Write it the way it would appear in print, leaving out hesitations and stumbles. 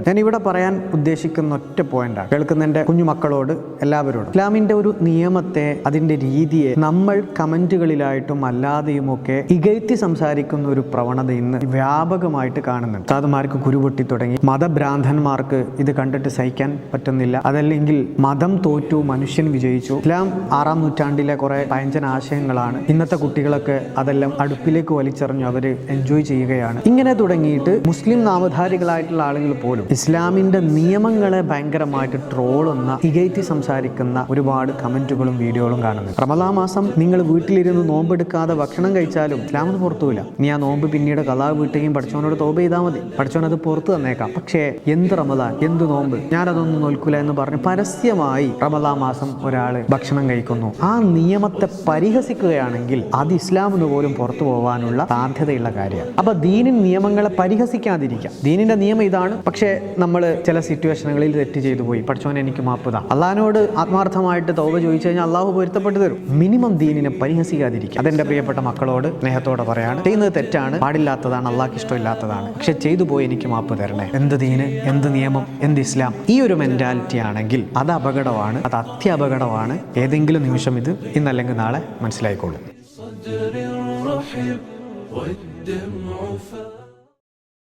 ഞാൻ ഇവിടെ പറയാൻ ഉദ്ദേശിക്കുന്ന ഒറ്റ പോയിന്റാണ് കേൾക്കുന്ന എൻ്റെ കുഞ്ഞുമക്കളോട് എല്ലാവരോടും. ഇസ്ലാമിന്റെ ഒരു നിയമത്തെ, അതിന്റെ രീതിയെ നമ്മൾ കമന്റുകളിലായിട്ടും അല്ലാതെയുമൊക്കെ ഇകഴ്ത്തി സംസാരിക്കുന്ന ഒരു പ്രവണത ഇന്ന് വ്യാപകമായിട്ട് കാണുന്നുണ്ട്. ഉസ്താദുമാർക്ക് കുരുപൊട്ടി തുടങ്ങി, മതഭ്രാന്തന്മാർക്ക് ഇത് കണ്ടിട്ട് സഹിക്കാൻ പറ്റുന്നില്ല, അതല്ലെങ്കിൽ മതം തോറ്റു മനുഷ്യൻ വിജയിച്ചു. ഇസ്ലാം 6-ാം നൂറ്റാണ്ടിലെ കുറെ പഴഞ്ചൻ ആശയങ്ങളാണ്. ഇന്നത്തെ കുട്ടികളൊക്കെ അതെല്ലാം അടുപ്പിലേക്ക് വലിച്ചെറിഞ്ഞു അവര് എൻജോയ് ചെയ്യുകയാണ്. ഇങ്ങനെ തുടങ്ങിയിട്ട് മുസ്ലിം നാമധാരികളായിട്ടുള്ള ആളുകൾ പോലും ഇസ്ലാമിന്റെ നിയമങ്ങളെ ഭയങ്കരമായിട്ട് ട്രോളുന്ന, ഇകഴ്ത്തി സംസാരിക്കുന്ന ഒരുപാട് കമന്റുകളും വീഡിയോകളും കാണുന്നു. റമദാൻ മാസം നിങ്ങൾ വീട്ടിലിരുന്ന് നോമ്പെടുക്കാതെ ഭക്ഷണം കഴിച്ചാലും ഇസ്ലാമിന് പുറത്തുമില്ല. നീ ആ നോമ്പ് പിന്നീട് ഖളാ വീട്ടുകയും പഠിച്ചവനോട് തൗബ ചെയ്താൽ മതി, പഠിച്ചവൻ അത് പുറത്തു തന്നേക്കാം. പക്ഷേ എന്ത് റമദാൻ, എന്ത് നോമ്പ്, ഞാനതൊന്നും നോൽക്കൂല എന്ന് പറഞ്ഞ് പരസ്യമായി റമദാൻ മാസം ഒരാൾ ഭക്ഷണം കഴിക്കുന്നു. ആ നിയമത്തെ പരിഹസിക്കുകയാണെങ്കിൽ അത് ഇസ്ലാമിന് പോലും പുറത്തു പോകാനുള്ള സാധ്യതയുള്ള കാര്യമാണ്. അപ്പൊ ദീനിൻ നിയമങ്ങളെ പരിഹസിക്കാതിരിക്കാം. ദീനിന്റെ നിയമം ഇതാണ്, പക്ഷേ നമ്മൾ ചില സിറ്റുവേഷനുകളിൽ തെറ്റ് ചെയ്തു പോയി, പഠിച്ചവൻ എനിക്ക് മാപ്പ് താ. അള്ളാഹിനോട് ആത്മാർത്ഥമായിട്ട് തൗബ ചോദിച്ചു കഴിഞ്ഞാൽ അള്ളാഹു പൊരുത്തപ്പെട്ടു തരും. മിനിമം ദീനിനെ പരിഹസിക്കാതിരിക്കുക. അതെന്റെ പ്രിയപ്പെട്ട മക്കളോട് സ്നേഹത്തോടെ പറയാണ്. ചെയ്യുന്നത് തെറ്റാണ്, പാടില്ലാത്തതാണ്, അള്ളാഹ്ക്ക് ഇഷ്ടമില്ലാത്തതാണ്, പക്ഷെ ചെയ്തു പോയി എനിക്ക് മാപ്പ് തരണേ. എന്ത് ദീന്, എന്ത് നിയമം, എന്ത് ഇസ്ലാം, ഈ ഒരു മെന്റാലിറ്റി ആണെങ്കിൽ അത് അപകടമാണ്, അത് അത്യപകടമാണ്. ഏതെങ്കിലും നിമിഷം ഇത് ഇന്നല്ലെങ്കിൽ നാളെ മനസ്സിലായിക്കോളും.